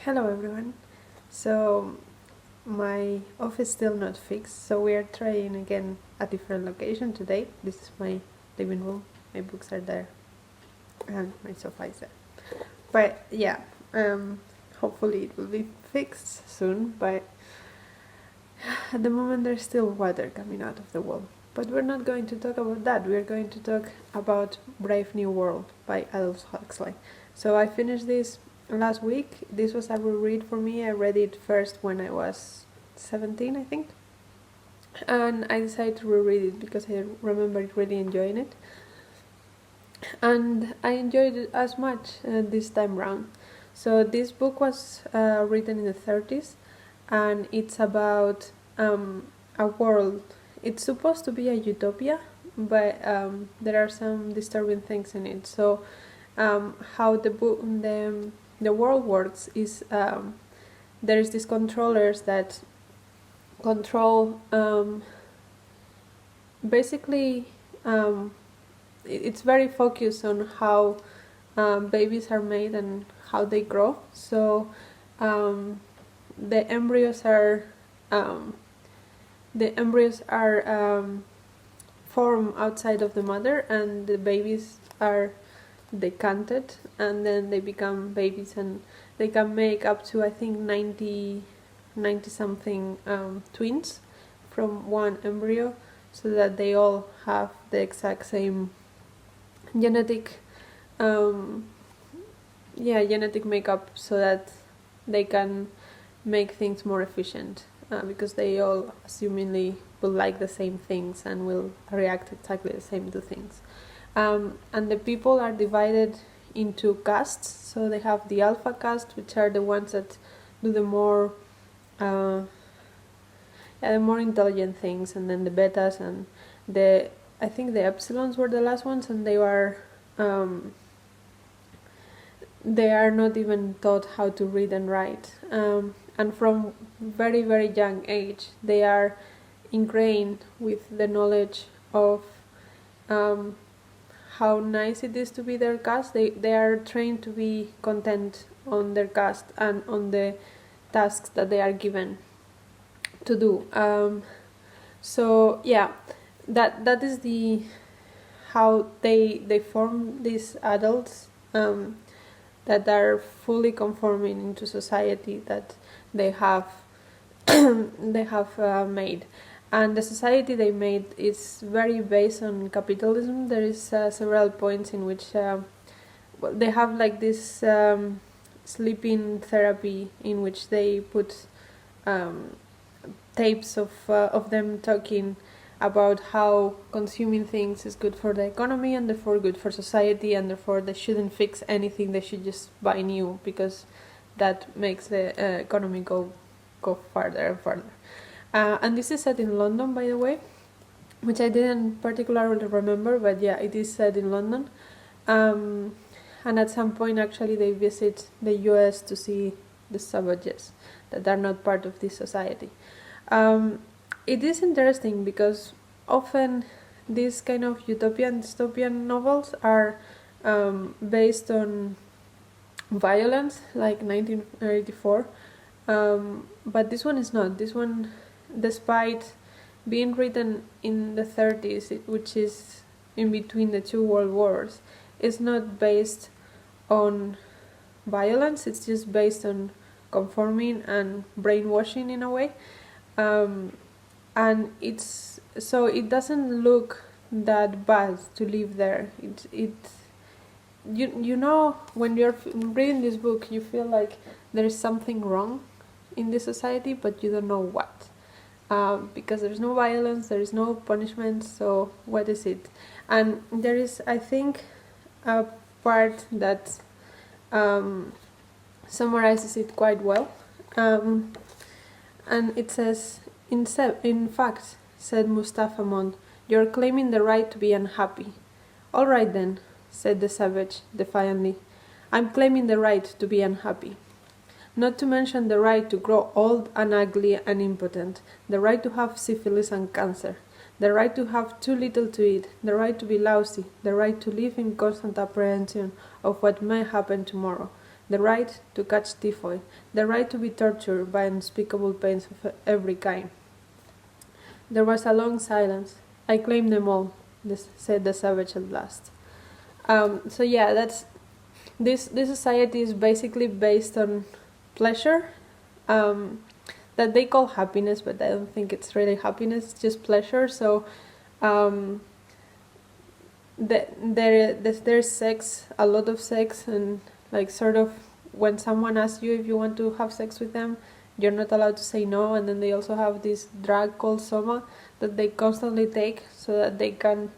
Hello everyone. So my office still not fixed, so we are trying again a different location today. This is my living room. My books are there, and my sofa is there. But yeah, hopefully it will be fixed soon. But at the moment there's still water coming out of the wall. But we're not going to talk about that. We're going to talk about Brave New World by Aldous Huxley. So I finished this last week. This was a reread for me. I read it first when I was 17, I think. And I decided to reread it because I remember really enjoying it. And I enjoyed it as much this time round. So this book was written in the 30s, and it's about a world. It's supposed to be a utopia, but there are some disturbing things in it. So how the world works is there's these controllers that control basically it's very focused on how babies are made and how they grow. So the embryos are formed outside of the mother, and the babies are decanted, and then they become babies, and they can make up to I think 90 something twins from one embryo, so that they all have the exact same genetic makeup, so that they can make things more efficient, because they all assumingly will like the same things and will react exactly the same to things. And the people are divided into castes. So they have the alpha caste, which are the ones that do the more intelligent things, and then the betas, and I think the epsilons were the last ones, and they are not even taught how to read and write, and from very very young age they are ingrained with the knowledge of how nice it is to be their caste. They are trained to be content on their caste and on the tasks that they are given to do. So yeah, that is how they form these adults that are fully conforming into society that they have made. And the society they made is very based on capitalism. There is several points in which they have like this sleeping therapy, in which they put tapes of them talking about how consuming things is good for the economy and therefore good for society, and therefore they shouldn't fix anything. They should just buy new, because that makes the economy go farther and farther. And this is set in London, by the way, which I didn't particularly remember, but yeah, it is set in London. And at some point, actually, they visit the US to see the savages that are not part of this society. It is interesting because often these kind of utopian dystopian novels are based on violence, like 1984, but this one is not. This one, despite being written in the 30s, which is in between the two world wars, is not based on violence. It's just based on conforming and brainwashing in a way. And it doesn't look that bad to live there. You know, when you're reading this book, you feel like there is something wrong in this society, but you don't know what, because there's no violence, there is no punishment. So what is it? And there is, I think, a part that summarizes it quite well, and it says, in fact, said Mustafa Mond, you're claiming the right to be unhappy. All right then, said the savage defiantly. I'm claiming the right to be unhappy. Not to mention the right to grow old and ugly and impotent, the right to have syphilis and cancer, the right to have too little to eat, the right to be lousy, the right to live in constant apprehension of what may happen tomorrow, the right to catch typhoid, the right to be tortured by unspeakable pains of every kind. There was a long silence. I claim them all, said the savage at last. So yeah, that's this society is basically based on pleasure, that they call happiness, but I don't think it's really happiness, it's just pleasure. So there's sex, a lot of sex, and like sort of when someone asks you if you want to have sex with them, you're not allowed to say no. And then they also have this drug called soma that they constantly take so that they can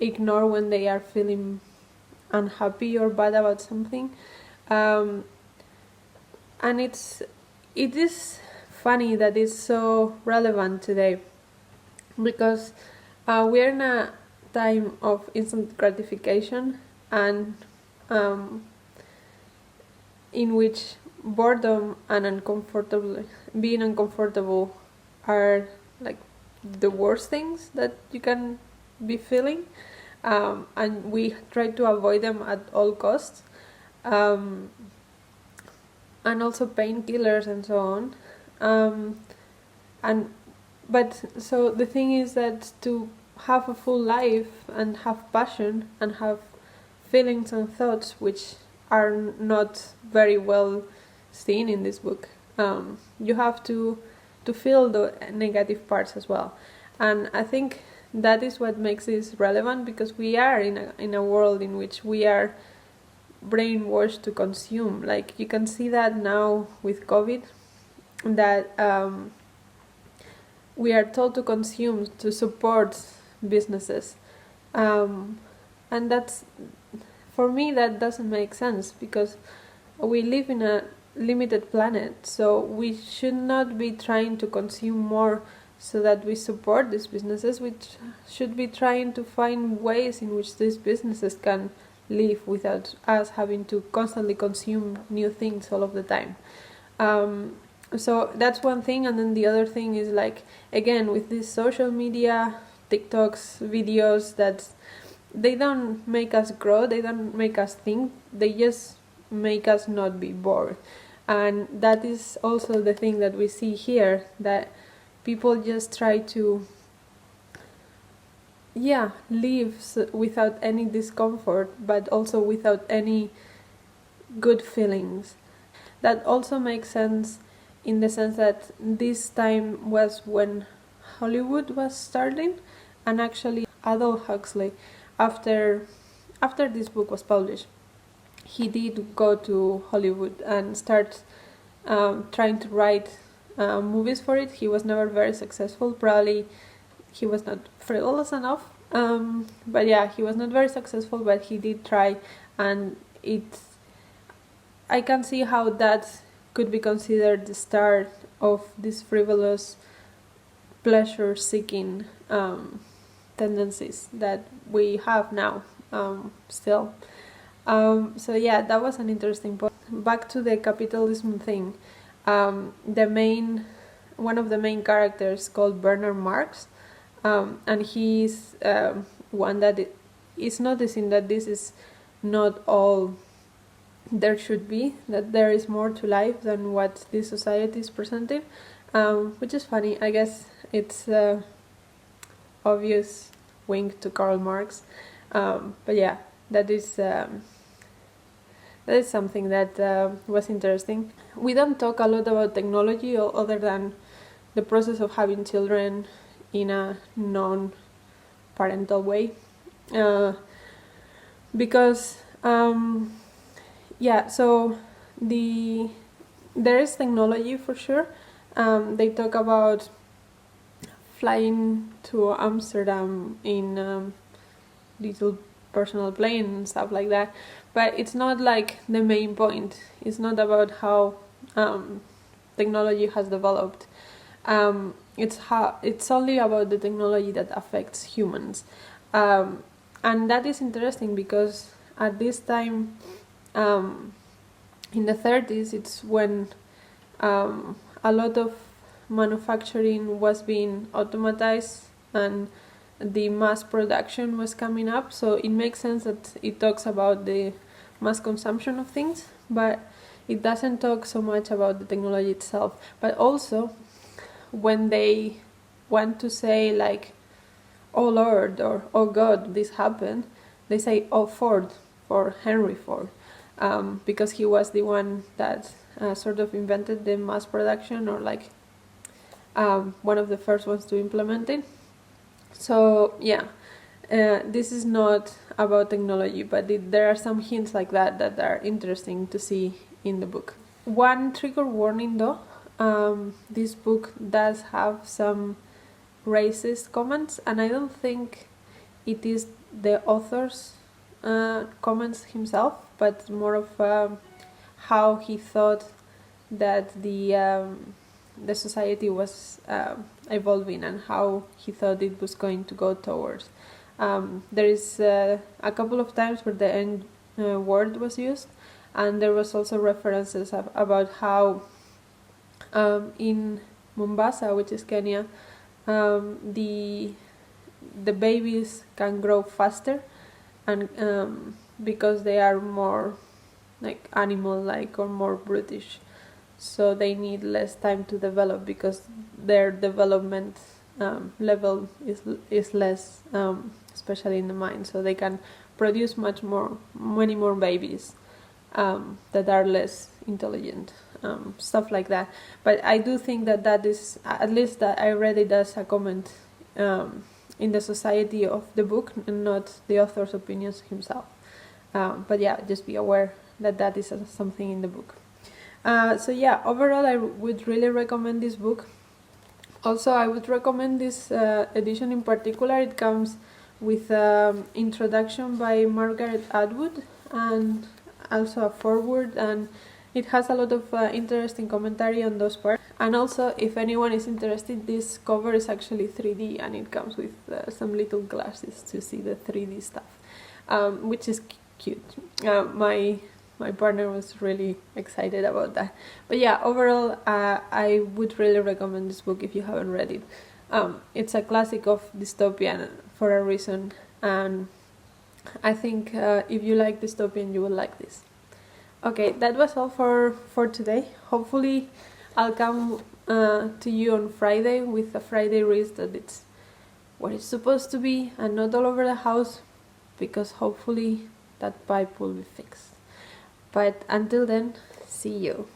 ignore when they are feeling unhappy or bad about something. And it is funny that it's so relevant today, because we're in a time of instant gratification, and in which boredom and being uncomfortable are like the worst things that you can be feeling, and we try to avoid them at all costs, and also painkillers and so on. But so the thing is that to have a full life and have passion and have feelings and thoughts, which are not very well seen in this book, you have to feel the negative parts as well. And I think that is what makes this relevant, because we are in a world in which we are brainwashed to consume. Like, you can see that now with COVID, that we are told to consume to support businesses, and that's, for me, that doesn't make sense, because we live in a limited planet, so we should not be trying to consume more so that we support these businesses. We should be trying to find ways in which these businesses can live without us having to constantly consume new things all of the time. So that's one thing. And then the other thing is, like, again, with this social media, TikToks, videos, that they don't make us grow, they don't make us think, they just make us not be bored. And that is also the thing that we see here, that people just try to live without any discomfort, but also without any good feelings. That also makes sense in the sense that this time was when Hollywood was starting, and actually Aldous Huxley, after this book was published, he did go to Hollywood and start trying to write movies for it. He was never very successful. Probably he was not frivolous enough. But yeah, he was not very successful, but he did try, and I can see how that could be considered the start of this frivolous, pleasure-seeking tendencies that we have now still. So yeah, that was an interesting point. Back to the capitalism thing. One of the main characters, called Bernard Marx, and he's one that is noticing that this is not all there should be, that there is more to life than what this society is presenting, which is funny. I guess it's obvious wink to Karl Marx, but yeah, that is something that was interesting. We don't talk a lot about technology other than the process of having children in a non-parental way, because so there is technology for sure. They talk about flying to Amsterdam in little personal plane and stuff like that, but it's not like the main point. It's not about how technology has developed. It's only about the technology that affects humans, and that is interesting because at this time, in the 30s, it's when a lot of manufacturing was being automatized and the mass production was coming up. So it makes sense that it talks about the mass consumption of things, but it doesn't talk so much about the technology itself. But also, when they want to say like, "Oh Lord" or "Oh God, this happened," they say "Oh Ford" for Henry Ford, because he was the one that sort of invented the mass production, or like one of the first ones to implement it. So yeah, this is not about technology, but there are some hints like that that are interesting to see in the book. One trigger warning though, this book does have some racist comments, and I don't think it is the author's comments himself, but more of how he thought that the society was evolving and how he thought it was going to go towards. There is a couple of times where the N word was used, and there was also references about how in Mombasa, which is Kenya, the babies can grow faster, and because they are more like animal-like or more brutish, so they need less time to develop because their development level is less, especially in the mind. So they can produce many more babies that are less intelligent, stuff like that. But I do think that is, at least that I read it as a comment in the society of the book, and not the author's opinions himself. But yeah, just be aware that is something in the book. So yeah, overall I would really recommend this book. Also, I would recommend this edition in particular. It comes with introduction by Margaret Atwood and also a foreword, and it has a lot of interesting commentary on those parts. And also, if anyone is interested, this cover is actually 3D, and it comes with some little glasses to see the 3D stuff, which is cute. My partner was really excited about that. But yeah, overall, I would really recommend this book if you haven't read it. It's a classic of dystopian for a reason, and I think if you like dystopian, you will like this. Okay, that was all for today. Hopefully, I'll come to you on Friday with a Friday read that it's what it's supposed to be and not all over the house, because hopefully that pipe will be fixed. But until then, see you.